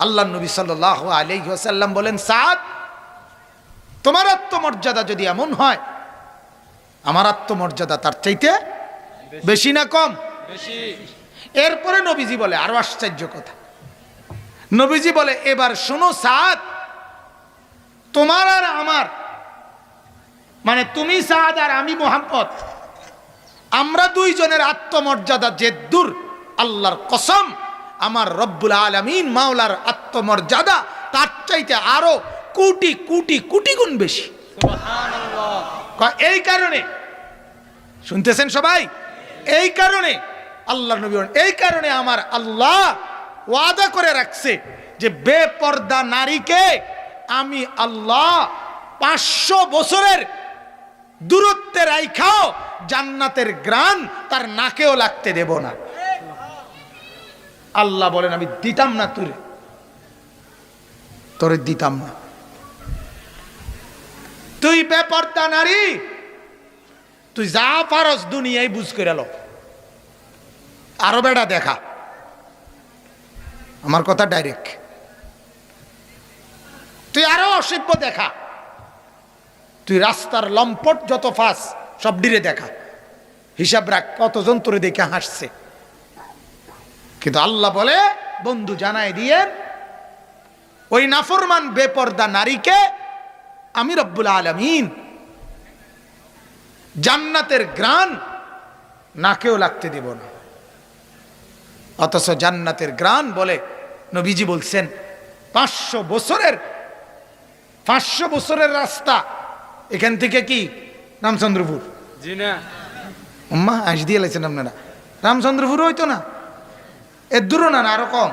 আল্লাহ নবী সাল্লাল্লাহু আলাইহি ওয়াসাল্লাম বলেন, সাদ, তোমার আত্মমর্যাদা যদি এমন হয়, আমার আত্মমর্যাদা তার চাইতে বেশি না কম? বেশি। এরপরে নবীজি বলে আরো আশ্চর্য কথা, নবীজি বলে, এবার শোনো সাদ, তোমার আর আমার, মানে তুমি সাদ আর আমি মুহাম্মদ, আমরা দুইজনের আত্মমর্যাদা যে দূর, আল্লাহর কসম আমার রব্বুল আলামিন মাওলার আত্মমর্যাদা তার চাইতে আরো কোটি কোটি কোটি গুণ বেশি। সুবহানাল্লাহ। এই কারণে, শুনতেছেন সবাই, এই কারণে আল্লাহ নবী বলেন, এই কারণে আমার আল্লাহ ওয়াদা করে রাখছে যে বেপর্দা নারীকে আমি আল্লাহ 500 বছরের দূরত্বে রাইখাও জান্নাতের গ্রান তার নাকেও লাগতে দেব না। আল্লাহ বলেন, আমি দিতাম না, তোরে দিতাম না। তুই বেপর্দা নারী, তুই যা পারস দুনিয়ায় বুঝ করে লো, আরো বেড়া দেখা, আমার কথা ডাইরেক্ট, তুই আরো অসভ্য দেখা, তুই রাস্তার লম্পট যত ফাঁস সব ডিরে দেখা, হিসাব রাখ কতজন তোরে দেখে হাসছে। কিন্তু আল্লাহ বলে, বন্ধু জানাই দিয়েন, ওই নাফরমান বেপর্দা নারীকে আমি রব্বুল আলামিন জান্নাতের গ্রান নাকেও লাগতে দেব না। অথচ জান্নাতের গ্রান বলে নবীজি বলছেন 500 বছরের রাস্তা এখান থেকে, কি রামচন্দ্রপুর? জি না। উম্মা আইস দিয়ে লাইছেন আপনারা, রামচন্দ্রপুর হইতো না, এর দূরও না, আরো কম,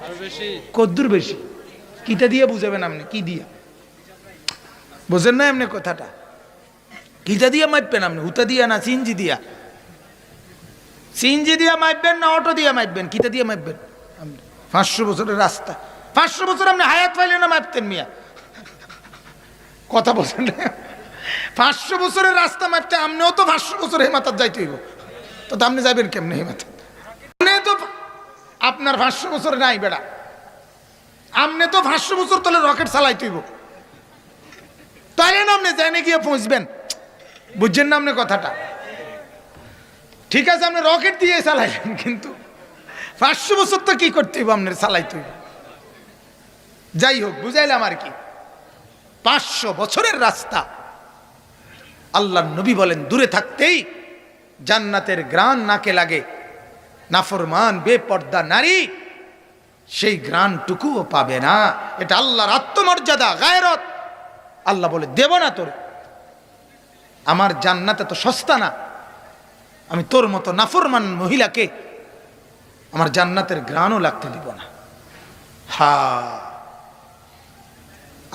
আরো বেশি। কদ্দুর বেশি? কিটা দিয়ে বুঝাবেন আপনি? কি দিয়া বুঝেন না এমনি কথাটা? কিটা দিয়ে মাপবেন আপনি? হুতা দিয়া না সিনজি দিয়া? সিনজি দিয়া মাপবেন না অটো দিয়া মাপবেন? কিটা দিয়ে মাপবেন? 500 বছরের রাস্তা, 500 বছর আপনি হায়াত পাইলে না মাপতেন মিয়া? কথা বলছেন না? 500 বছরের রাস্তা মাপতে আপনিও তো 500 বছর হেমাতার যাইতে হইব, তো আপনি যাবেন কেমনে হেমাতার? তো আপনার 500 বছর নাই বেড়া, আপনি তো 500 বছর তলে রকেট চালাইতে হইব, তাইলে না আপনি জানে গিয়ে পৌঁছবেন। বুঝছেন না আপনি কথাটা? ঠিক আছে, আপনি রকেট দিয়ে চালাইলেন, কিন্তু 500 বছর তো কি করতে হইব আপনার, চালাইতে হইব। যাই হোক, বুঝাইলাম আর কি। 500 বছরের রাস্তা, আল্লাহ নবী বলেন দূরে থাকতেই জান্নাতের গ্রান নাকে লাগে। নাফরমান বেপর্দা নারী সেই গ্রানটুকুও পাবে না। এটা আল্লাহর আত্মমর্যাদা, গায়রত। আল্লাহ বলে, দেব না তোর, আমার জান্নাতে তো সস্তা না, আমি তোর মতো নাফরমান মহিলাকে আমার জান্নাতের গ্রানও লাগতে দিব না। হা,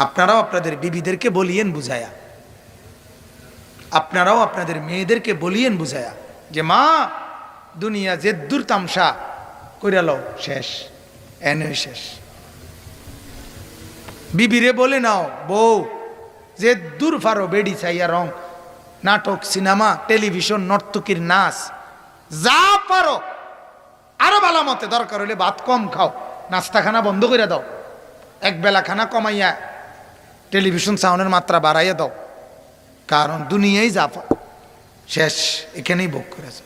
আপনারাও আপনাদের বিবিদেরকে বলিয়েন বুঝায়া, আপনারাও আপনাদের মেয়েদেরকে বলিয়েন বুঝায়া যে মা, দুনিয়া যে দূর তামসা কইরালো শেষ, এনে শেষ। বিবিরে বলে নাও, বউ যে দূর ফারো বেড়ি চাইয়া রং, নাটক, সিনেমা, টেলিভিশন, নর্তকীর নাচ, যা পারো আরো ভালো মতে, দরকার হলে ভাত কম খাও, নাস্তা খানা বন্ধ করে দাও, এক বেলা খানা কমাইয়া টেলিভিশন সাউন্ডের মাত্রা বাড়াইয়া দাও, কারণ দুনিয়াই যা শেষ, এখানেই ভোগ করেছে।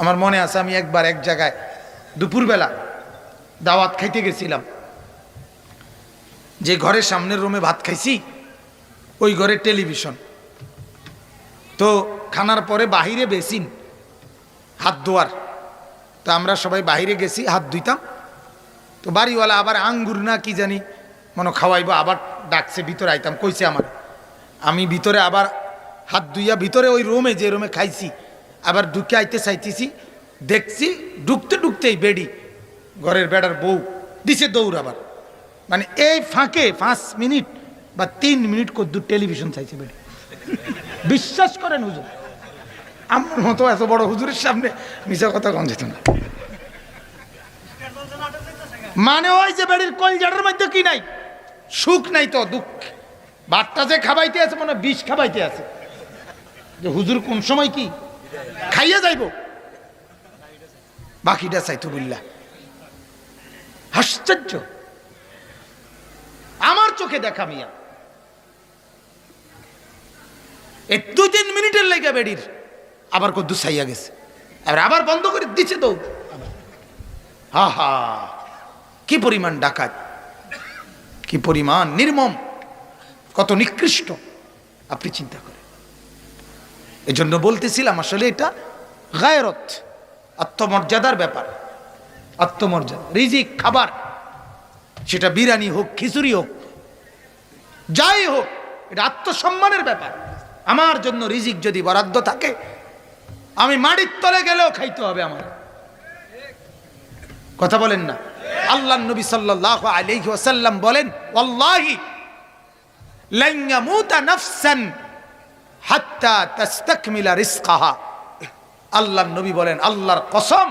আমার মনে আছে, আমি একবার এক জায়গায় দুপুরবেলা দাওয়াত খাইতে গেছিলাম, যে ঘরের সামনের রুমে ভাত খাইছি ওই ঘরে টেলিভিশন, তো খানার পরে বাহিরে বেসিন, হাত ধোয়ার, তো আমরা সবাই বাহিরে গেছি হাত ধুইতাম, তো বাড়িওয়ালা আবার আঙ্গুর না কি জানি মনে খাওয়াইবো, আবার ডাকছে, ভিতরে আইতাম, কইছে আমার, আমি ভিতরে আবার হাত ধুইয়া ভিতরে ওই রুমে, যে রুমে খাইছি, আবার ঢুকে আইতে চাইতেছি, দেখছি ঢুকতে ঢুকতেই বেডি, ঘরের বেড়ার বউ দিছে দৌড় আবার, মানে এই ফাঁকে 5 মিনিট বা 3 মিনিট কদ্দুর টেলিভিশন চাইছে বেডি। বিশ্বাস করেন হুজুর, আমার মতো এত বড় হুজুরের সামনে মিশা কথা কম যেত না। মানে ওই যে বেড়ির কলজাটার মধ্যে কি নাই, সুখ নাই তো দুঃখ, ভাতটা যে খাবাইতে আছে মনে বিষ খাবাইতে আছে, যে হুজুর কোন সময় কি খাইয়া যাইব, বাকিটা চাইতো বুল্লা। আশ্চর্য, আমার চোখে দেখা মিয়া। এই 2-3 মিনিটের লেগে বেড়ির আবার কদ্দু ছাইয়া গেছে, আবার বন্ধ করে দিচ্ছে তো। হা হা, কি পরিমাণ ডাকাত, কি পরিমাণ নির্মম, কত নিকৃষ্ট আপনি চিন্তা করেন। এজন্য বলতেছিলাম আসলে এটা গায়রত, আত্মমর্যাদার ব্যাপার। আত্মমর্যাদা, রিজিক, খাবার, সেটা বিরিয়ানি হোক, খিচুড়ি হোক, যাই হোক, এটা আত্মসম্মানের ব্যাপার। আমার জন্য রিজিক যদি বরাদ্দ থাকে, আমি মাটির তলে গেলেও খাইতে হবে আমার। কথা বলেন না? আল্লাহর নবী সাল্লাল্লাহু আলাইহি ওয়াসাল্লাম বলেন, ওয়াল্লাহি লান ইয়ামুতা নাফসান হাত্তা তাস্তাকমিলা রিজকাহা। আল্লাহর নবী বলেন, আল্লাহর কসম,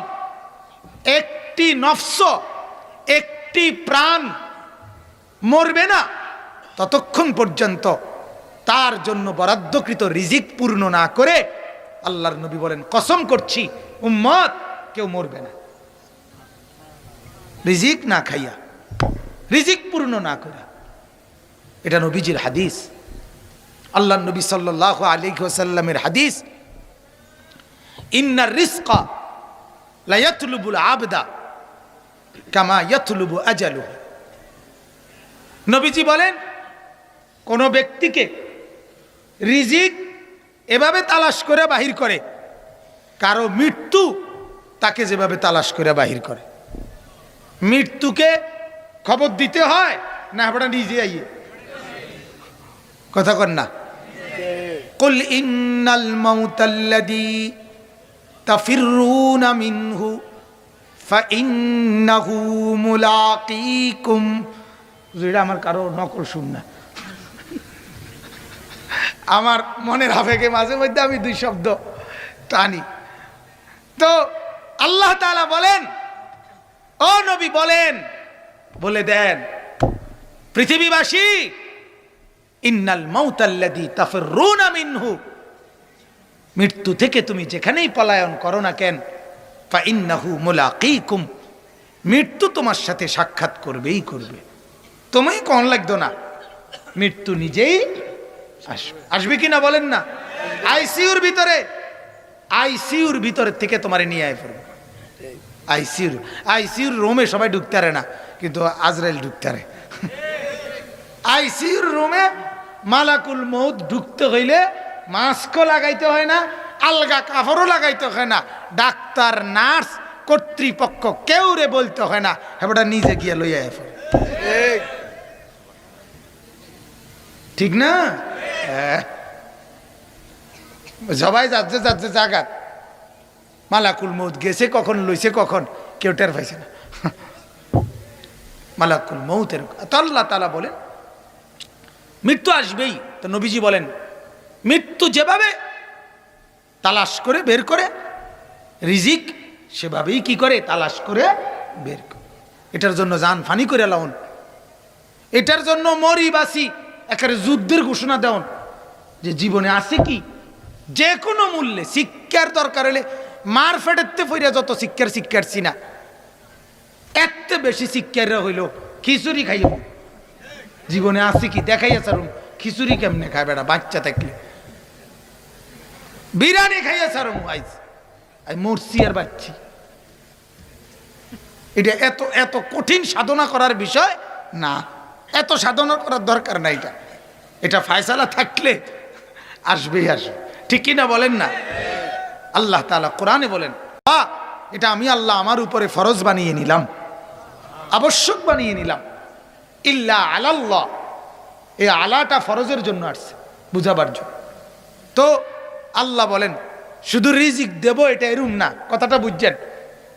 একটি নফস, একটি প্রাণ মরবে না ততক্ষণ পর্যন্ত তার জন্য বরাদ্দকৃত রিজিক পূর্ণ না করে, আল্লাহর নবী বলেন, কসম করছি উম্মত কেউ মরবে না রিজিক না খাইয়া, রিজিক পূর্ণ না করে। এটা নবীজির হাদিস, আল্লাহর নবী সাল্লাল্লাহু আলাইহি ওয়াসাল্লামের হাদিস। ইন্নার রিজকা লা ইয়াতলুবুল আবদা কামা ইয়াতলুবু আজালুহু। নবীজি বলেন, কোন ব্যক্তিকে রিজিক এভাবে তালাশ করে বাহির করে, কারো মৃত্যু তাকে যেভাবে তালাশ করে বাহির করে। মৃত্যুকে খবর দিতে হয় না আপনারা নিজে আইয়ে? কথা কন না? কুল ইন্নাল মাউতাল্লাযী তাফিরুনা মিনহু ফাইন্নাহু মুলাকীকুম। যেটা আমার কারো নকল শুন না, আমার মনের আবেগে মাঝে মধ্যে আমি 2 শব্দ টানি। তো আল্লাহ তাআলা বলেন, ও নবী বলেন, বলে দেন পৃথিবীবাসী, ইন্নাল মাউতাল্লাযী তাফিরুনা মিনহু, মৃত্যু থেকে তুমি যেখানেই পলায়ন করো না কেন, ফাইন্নাহু মুলাকীকুম, মৃত্যু তোমার সাথে সাক্ষাৎ করবেই করবে। তুমি কোন লাগতো না, মৃত্যু নিজেই আসবে। আসবে কিনা বলেন না? আইসিইউর ভিতরে থেকে তোমারে নিয়ে আয় পড়বে। আইসিইউর রুমে সবাই ঢুকতে পারে না, কিন্তু আজরাইল ঢুকতে পারে। আইসিইউর রুমে মালাকুল মউত ঢুকতে হইলে মাস্কও লাগাইতে হয় না, আলগা কাপড়ও লাগাইতে হয় না, ডাক্তার, নার্স, কর্তৃপক্ষ কেউ রে বলতে হয় না, হেবটা নিজে গিয়ে লইয়া আয় পড়ে। ঠিক না? সবাই যাচ্ছে জাগাত, মালাকুল মউত গেছে কখন, লইছে কখন, কেউ টের পাইছে না। মালাকুল মউতের আল্লাহ তাআলা বলেন মৃত্যু আসবেই। তো নবীজি বলেন, মৃত্যু যেভাবে তালাশ করে বের করে রিজিক, সেভাবেই কি করে তালাশ করে বের করে। এটার জন্য জান ফানি করে লাউন, এটার জন্য মরি বাসি একেবারে যুদ্ধের ঘোষণা দেওন, যে জীবনে আছে কি যে কোনো মূল্যে শিক্ষার দরকার হলে মার ফেটেতে ফইরা যত শিক্ষারছি না, এত বেশি শিক্ষার হইল খিচুড়ি খাইব। জীবনে আছে কি দেখাইয়া ছাড়ুন, খিচুড়ি কেমনে খায় বেড়া, বাচ্চা থাকলে বিরিয়ানি খাইয়া ছাড়ুন, আইজ মরছি আর বাচ্চি। এটা এত এত কঠিন সাধনা করার বিষয় না, এত সাধনা করার দরকার নাই। এটা ফায়সালা থাকলে আসবেই আসবে, ঠিক কিনা বলেন না? আল্লাহ তাআলা কোরআনে বলেন, এটা আমি আল্লাহ আমার উপরে ফরজ বানিয়ে নিলাম, আবশ্যক বানিয়ে নিলাম। ইল্লা আলাল্লাহ, এই আলাটা ফরজের জন্য আসছে, বুঝাবার জন্য। তো আল্লাহ বলেন শুধু রিজিক দেব, এটা এরুম না। কথাটা বুঝছেন?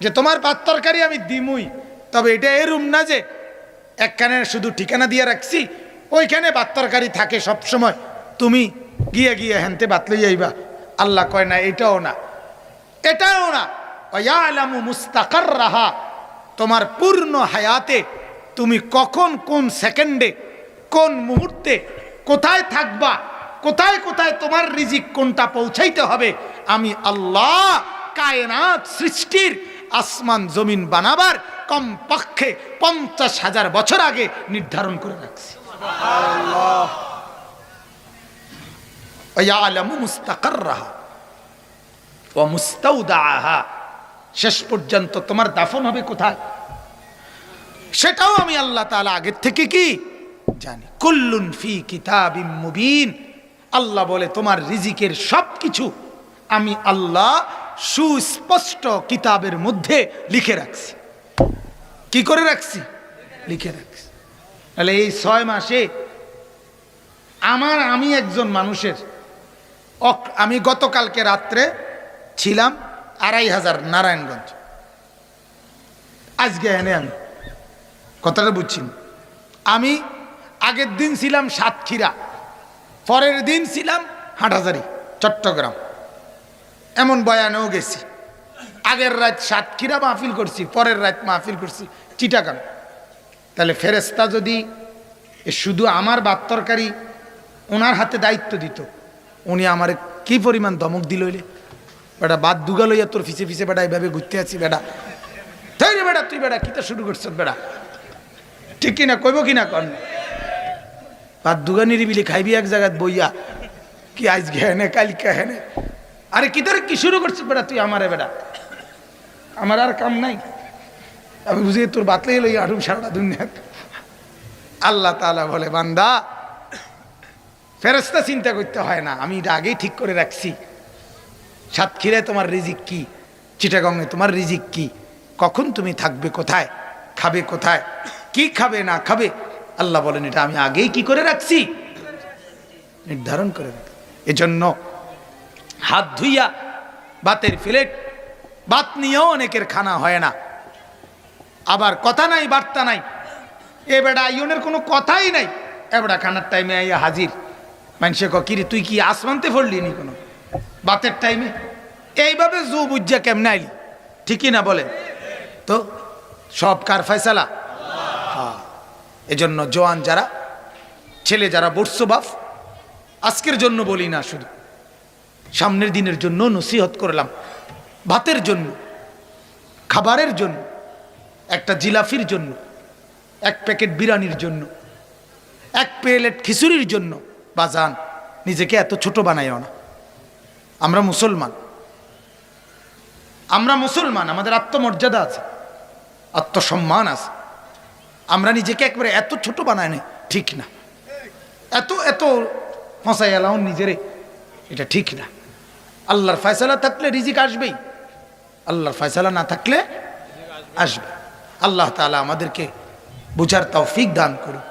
যে তোমার ভাত তরকারি আমি দিমুই, তবে এটা এরুম না যে একখানে শুধু ঠিকানা দিয়ে রাখছি, ওইখানে ভাত তরকারি থাকে সব সময়, তুমি গিয়ে গিয়ে হেনতে ভাত লই আইবা। আল্লাহ কয় না, এটাও না, এটাও না। ওয়ায়ালামু মুস্তাকাররাহা, তোমার পূর্ণ হায়াতে তুমি কখন, কোন সেকেন্ডে, কোন মুহূর্তে, কোথায় থাকবা, কোথায় কোথায় তোমার রিজিক কোনটা পৌঁছাইতে হবে, আমি আল্লাহ কায়নাত সৃষ্টির, আসমান জমিন বানাবার কম পক্ষে 50,000 বছর আগে নির্ধারণ করে রাখছি। ওয়ায়ালামু মুস্তাকাররাহা ওয়া মুস্তাউদাআহা, শেষ পর্যন্ত তোমার দাফন হবে কোথায় সেটাও আমি আল্লাহ তাআলা আগের থেকে কি জানি। কুল্লুন ফি কিতাবিম মুবিন, আল্লাহ বলে তোমার রিজিকের সবকিছু আমি আল্লাহ সুস্পষ্ট কিতাবের মধ্যে লিখে রাখছি। কি করে রাখছি? লিখে রাখছি। তাহলে এই 6 মাসে আমি একজন মানুষের আমি গতকালকে রাত্রে ছিলাম 2500 নারায়ণগঞ্জ, আজকে এনে আমি কথাটা বুঝছি। আমি আগের দিন ছিলাম সাতক্ষীরা, পরের দিন ছিলাম হাটহাজারী চট্টগ্রাম, এমন বয়ানেও গেছি। আগের রাত সাতক্ষীরা মাহফিল করছি, পরের রাত মাহফিল করছি চিটাগাং। তাহলে ফেরেশতা যদি শুধু আমার ভাত তরকারি ওনার হাতে দায়িত্ব দিত, উনি আমার কি পরিমাণ ধমক দিল হইলে, বেটা বাদ দুগা লইয়া তোর ফিসে ফিসে বেটা এইভাবে ঘুরতে আছি, বেটা তাই রে বেটা তুই বেটা কিতা শুরু করছ বেটা, ঠিক কিনা কইব কিনা কন, বাদ দুগা নিরিবিলি খাইবি এক জায়গায় বইয়া, কি আজকে হেনে কালকে হেনে, আরে কি তোর কি শুরু করছিস বেটা তুই আমারে, বেটা আমার আর কাম নাই, আমি বুঝি তোর বাতলে লইয়া আরুম সারাটা দুনিয়া। আল্লাহ তাআলা বলে বান্দা ফেরেশতা চিন্তা করতে হয় না, আমি এটা আগেই ঠিক করে রাখছি। সাতক্ষীরায় তোমার রিজিক কি, চিটাগংয়ে তোমার রিজিক কি, কখন তুমি থাকবে কোথায়, খাবে কোথায়, কি খাবে না খাবে, আল্লাহ বলেন এটা আমি আগেই কি করে রাখছি, নির্ধারণ করে রাখছি। এজন্য হাত ধুইয়া ভাতের প্লেট, ভাত নিয়েও অনেকের খানা হয় না। আবার কথা নাই বার্তা নাই, এ বেটা আইনের কোনো কথাই নাই, এ বেটা খানার টাইমে আইয়া হাজির, মানুষে কিরে তুই কি আসমানতে পড়লি নি কোনো বাতের টাইমে, এইভাবে জু বুঝা কেমনে আইলি, ঠিকই না বলে তো, সব কার ফয়সালা? হ্যাঁ। এজন্য জওয়ান যারা ছেলে যারা বর্ষ বাপ, আজকের জন্য বলি না, শুধু সামনের দিনের জন্য নসিহত করলাম। ভাতের জন্য, খাবারের জন্য, একটা জিলাফির জন্য, এক প্যাকেট বিরিয়ানির জন্য, এক প্লেট খিচুড়ির জন্য বাজান নিজেকে এত ছোট বানাইও না। আমরা মুসলমান, আমরা মুসলমান, আমাদের আত্মমর্যাদা আছে, আত্মসম্মান আছে, আমরা নিজেকে একবারে এত ছোট বানাই না, ঠিক না। এত এত ফসাই এলাম নিজেরে, এটা ঠিক না। আল্লাহর ফয়সালা থাকলে রিজিক আসবেই, আল্লাহর ফয়সালা না থাকলে আসবে। আল্লাহ তাআলা আমাদেরকে বুঝার তৌফিক দান করুক।